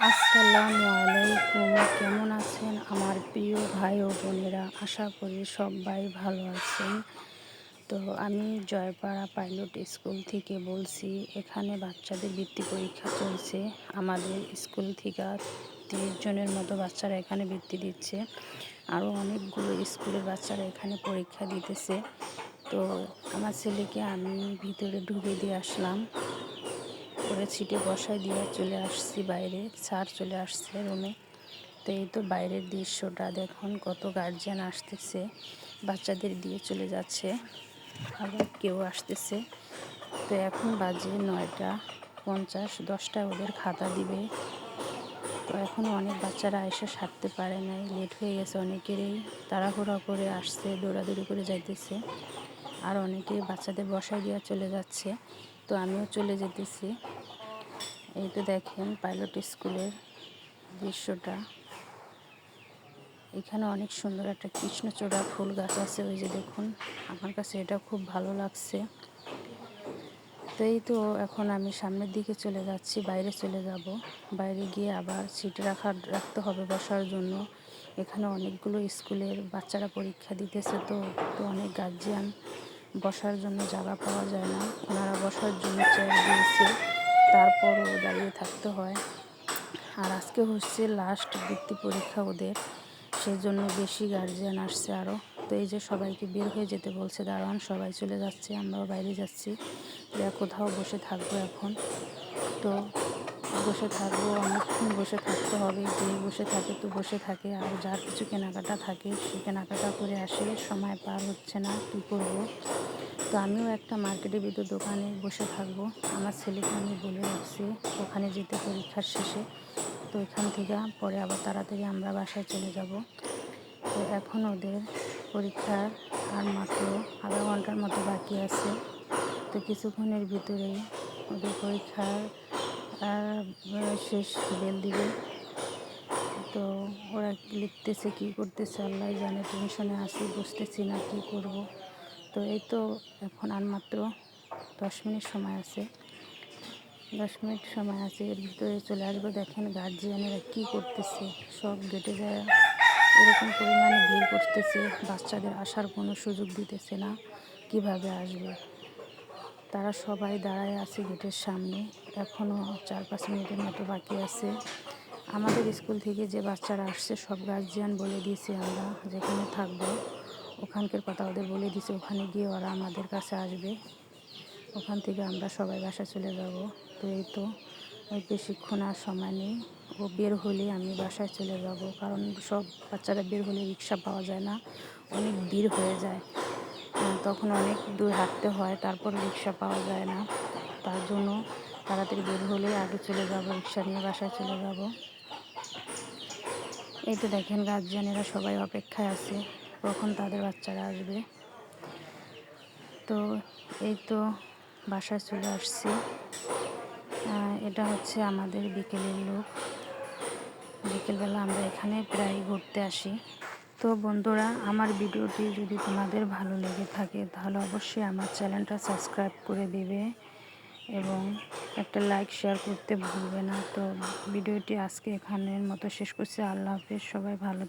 আসসালামু আলাইকুম। কেমন আছেন আমার প্রিয় ভাই ও বোনেরা? আশা করি সবাই ভালো আছেন। তো আমি জয়পাড়া পাইলট স্কুল থেকে বলছি। এখানে বাচ্চাদের বৃত্তি পরীক্ষা চলছে। আমাদের স্কুল থেকে 30 জনের মতো বাচ্চারা এখানে বৃত্তি দিচ্ছে। আরও অনেকগুলো স্কুলের বাচ্চারা এখানে পরীক্ষা দিতেছে। তো আমার ছেলেকে আমি ভিতরে ঢুকে দিয়ে আসলাম, করে সিটে বসায় দিয়ে চলে আসছি বাইরে। স্যার চলে আসছে রুমে। তো এই তো বাইরের দৃশ্যটা দেখুন, কত গার্জিয়ান আসতেছে, বাচ্চাদের দিয়ে চলে যাচ্ছে, আবার কেউ আসতেছে। তো এখন বাজে 9:50, 10টায় ওদের খাতা দিবে। তো এখনও অনেক বাচ্চারা এসে সারতে পারে নাই, লেট হয়ে গেছে অনেকেরই। তাড়াহুড়া করে আসছে, দৌড়াদৌড়ি করে যাইতেছে, আর অনেকে বাচ্চাদের বসায় দিয়ে চলে যাচ্ছে। তো আমিও চলে যেতেছি। এই তো দেখেন পাইলট স্কুলের দৃশ্যটা। এখানে অনেক সুন্দর একটা কৃষ্ণচূড়া ফুল গাছ আছে, ওই যে দেখুন। আমার কাছে এটা খুব ভালো লাগছে। তো এই তো এখন আমি সামনের দিকে চলে যাচ্ছি, বাইরে চলে যাব। বাইরে গিয়ে আবার সিট রাখতে হবে বসার জন্য। এখানে অনেকগুলো স্কুলের বাচ্চারা পরীক্ষা দিতেছে। তো তো অনেক গার্জিয়ান, বসার জন্য জায়গা পাওয়া যায় না, ওনারা বসার জন্য চেয়ার দিয়েছে, তারপরও দাঁড়িয়ে থাকতে হয়। আর আজকে হচ্ছে লাস্ট বৃত্তি পরীক্ষা ওদের, সেই জন্য বেশি গার্জিয়ান আসছে আরও। তো এই যে সবাইকে বের হয়ে যেতে বলছে, দাঁড়ান, সবাই চলে যাচ্ছে, আমরাও বাইরে যাচ্ছি। কোথাও বসে থাকবো এখন। তো বসে থাকবো, অনেকক্ষণ বসে থাকতে হবে। যে বসে থাকে তো বসে থাকে, আর যার কিছু কেনাকাটা থাকে সে কেনাকাটা করে আসে। সময় পার হচ্ছে না, কী করব। তো আমিও একটা মার্কেটের ভিতর দোকানে বসে থাকবো। আমার ছেলেকে আমি বলে রাখছি ওখানে যেতে পরীক্ষার শেষে। তো এখান থেকে পরে আবার তাড়াতাড়ি আমরা বাসায় চলে যাব। তো এখন ওদের পরীক্ষার আর মাত্র আধা ঘন্টার মতো বাকি আছে। তো কিছুক্ষণের ভিতরেই ওদের পরীক্ষার শেষ বেল দিবে। তো ওরা লিখতেছে, কী করতেছে আল্লাহ জানে, টেনশনে আছি, বুঝতেছি না কী করব। তো এই তো এখন আর মাত্র 10 মিনিট সময় আছে। 10 মিনিট সময় আছে, এর ভিতরে চলে আসবো। দেখেন গার্জিয়ানেরা কী করতেছে, সব গেটে যায় এরকম পরিমাণে ভিড় করতেছে, বাচ্চাদের আসার কোনো সুযোগ দিতেছে না। কিভাবে আসবে? তারা সবাই দাঁড়ায় আছে গেটের সামনে। এখনও 4-5 মিনিটের মতো বাকি আছে। আমাদের স্কুল থেকে যে বাচ্চারা আসছে সব গার্জিয়ান বলে দিয়েছে আমরা যেখানে থাকবো ওখানকার কথা ওদের বলে দিয়েছে, ওখানে গিয়ে ওরা আমাদের কাছে আসবে। ওখান থেকে আমরা সবাই বাসা চলে যাব। তো এই তো বেশিক্ষণ আর সময় নেই। ও বের হলে আমি বাসায় চলে যাব, কারণ সব বাচ্চারা বের হলে রিক্সা পাওয়া যায় না, অনেক ভিড় হয়ে যায়। তখন অনেক দূর হাঁটতে হয়, তারপর রিক্সা পাওয়া যায় না। তার জন্য তাড়াতাড়ি বের হলে আগে চলে যাব, রিক্সা নিয়ে বাসায় চলে যাব। এই তো দেখেন গার্জিয়ানেরা সবাই অপেক্ষায় আছে কখন তাদের বাচ্চারা আসবে। তো এই তো বাসায় চলে আসছি। এটা হচ্ছে আমাদের বিকেলের লুক। বিকেলবেলা আমরা এখানে প্রায় ঘুরতে আসি। তো বন্ধুরা, আমার ভিডিওটি যদি তোমাদের ভালো লেগে থাকে তাহলে অবশ্যই আমার চ্যানেলটা সাবস্ক্রাইব করে দেবে এবং একটা লাইক শেয়ার করতে ভুলবে না। তো ভিডিওটি আজকে এখানের মতো শেষ করছি। আল্লাহ হাফেজ, সবাই ভালো